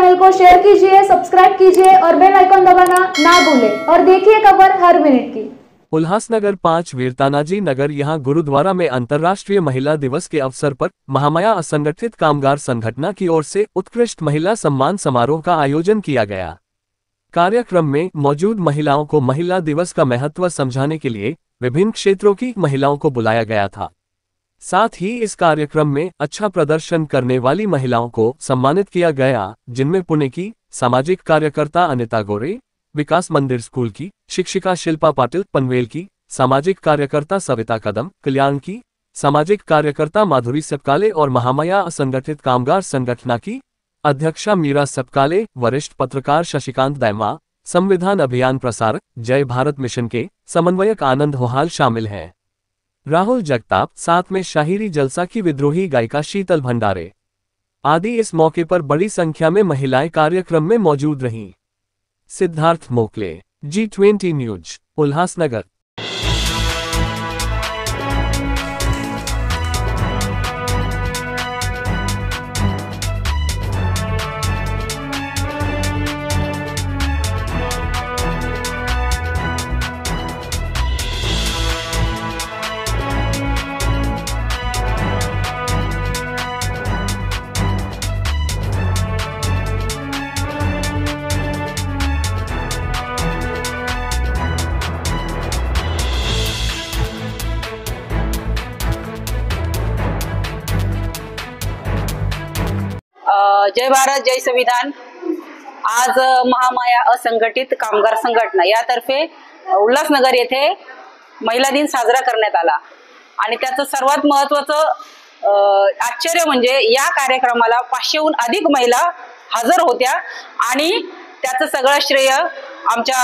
Channel को share कीजिए, subscribe कीजिए और बेल आइकन दबाना ना भूलें और देखिए खबर हर मिनट की। उल्लासनगर 5 वीरतानाजी नगर यहाँ गुरुद्वारा में अंतर्राष्ट्रीय महिला दिवस के अवसर पर महामाया असंगठित कामगार संगठन की ओर से उत्कृष्ट महिला सम्मान समारोह का आयोजन किया गया। कार्यक्रम में मौजूद महिलाओं को महिला दिवस का महत्व समझाने के लिए विभिन्न क्षेत्रों की महिलाओं को बुलाया गया था। साथ ही इस कार्यक्रम में अच्छा प्रदर्शन करने वाली महिलाओं को सम्मानित किया गया, जिनमें पुणे की सामाजिक कार्यकर्ता अनिता गोरे, विकास मंदिर स्कूल की शिक्षिका शिल्पा पाटिल पनवेल की, सामाजिक कार्यकर्ता सविता कदम कल्याण की, सामाजिक कार्यकर्ता माधुरी सपकाले और महामाया असंगठित कामगार संगठन की अध्यक्षा मीरा सपकाले, वरिष्ठ पत्रकार शशिकांत दैमा, संविधान अभियान प्रसारक जय भारत मिशन के समन्वयक आनंद होहाल शामिल हैं। राहुल जगताप, साथ में शाहिरी जलसा की विद्रोही गायिका शीतल भंडारे आदि इस मौके पर बड़ी संख्या में महिलाएं कार्यक्रम में मौजूद रहीं। Siddharth Mokle, G20 news, Ulhasnagar. जय भारत जय संविधान। आज महामाया असंघटित कामगार संघटना यातर्फे उल्हासनगर येथे महिला दिन साजरा करण्यात आला आणि त्याचं सर्वात महत्त्वाचं आश्चर्य म्हणजे या कार्यक्रमाला 500हून अधिक महिला हजर होत्या आणि त्याचं सगळं श्रेय आमच्या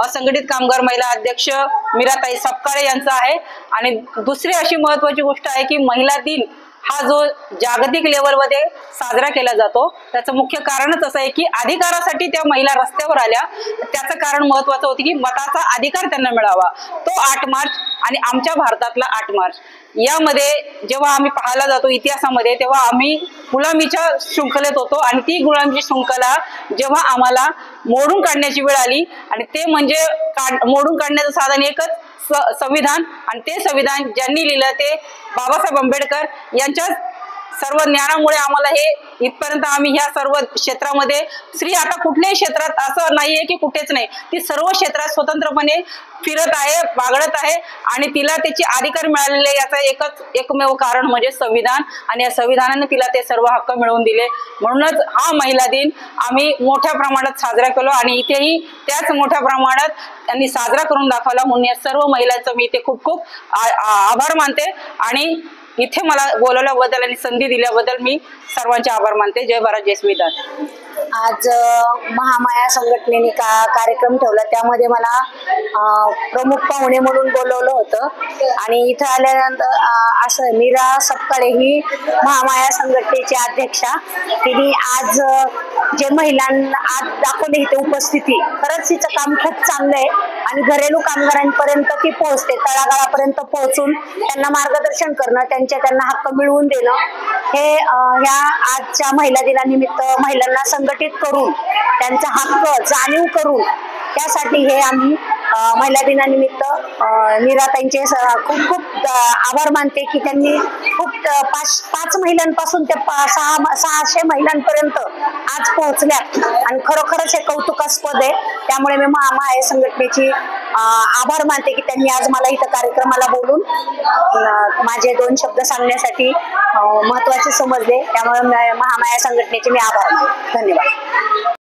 असंघटित कामगार महिला अध्यक्ष मीराताई सपकाळे यांचं आहे। आणि दुसरी अशी महत्त्वाची गोष्ट आहे की महिला दिन हा जो जागतिक लेवलमध्ये साजरा केला जातो त्याचं मुख्य कारणच असं आहे की अधिकारासाठी त्या महिला रस्त्यावर आल्या। त्याचं कारण महत्त्वाचं होतं की मताचा अधिकार त्यांना मिळावा। तो 8 मार्च आणि आमच्या भारतातला 8 मार्च यामध्ये जेव्हा आम्ही पाहायला जातो इतिहासामध्ये तेव्हा आम्ही गुलामीच्या शृंखलेत होतो आणि ती गुलामीची शृंखला जेव्हा आम्हाला मोडून काढण्याची वेळ आली आणि ते म्हणजे मोडून काढण्याचं साधन एकच संविधान आणि ते संविधान ज्यांनी लिहिलं ते बाबासाहेब आंबेडकर यांच्या सर्व ज्ञानामुळे आम्हाला हे इथपर्यंत आम्ही ह्या सर्व क्षेत्रामध्ये स्त्री आता कुठल्याही क्षेत्रात असं नाहीये की कुठेच नाही, ती सर्व क्षेत्रात स्वतंत्रपणे फिरत आहे, वागडत आहे आणि तिला त्याचे अधिकार मिळालेले याचं एकमेव कारण म्हणजे संविधान आणि या संविधानाने तिला ते सर्व हक्क मिळवून दिले। म्हणूनच हा महिला दिन आम्ही मोठ्या प्रमाणात साजरा केलो आणि इथेही त्याच मोठ्या प्रमाणात त्यांनी साजरा करून दाखवला। म्हणून या सर्व महिलांचं मी इथे खूप खूप आभार मानते आणि इथे मला बोलवल्याबद्दल आणि संधी दिल्याबद्दल मी सर्वांचे आभार मानते। जय भारत जय संविधान। आज महामाया संघटनेने कार्यक्रम ठेवला, त्यामध्ये मला प्रमुख पाहुणे म्हणून बोलवलं होतं आणि इथं आल्यानंतर असं मीरा सपकाळे ही महामाया संघटनेची अध्यक्षा, तिने आज जे महिलांना आज दाखवले इथे उपस्थिती, खरंच तिचं काम खूप चांगलं आहे आणि घरेलू कामगारांपर्यंत ती पोहोचते, तळागाळापर्यंत पोहोचून त्यांना मार्गदर्शन करणं, त्यांना हक्क मिळवून देणं हे ह्या आजच्या महिला दिनानिमित्त महिलांना संघटित करून त्यांचा हक्क जाणीव करून त्यासाठी हे आम्ही महिला दिनानिमित्त मीराताईंचे खूप खूप आभार मानते की त्यांनी खूप 5 महिलांपासून ते 600 महिलांपर्यंत आज पोहोचल्या आणि खरोखरच हे कौतुकास्पद आहे। त्यामुळे मी महामाया संघटनेची आभार मानते की त्यांनी आज मला इथं कार्यक्रमाला बोलून माझे 2 शब्द सांगण्यासाठी महत्त्वाचे समजले। त्यामुळे महामाया संघटनेचे मी आभार मानते। धन्यवाद।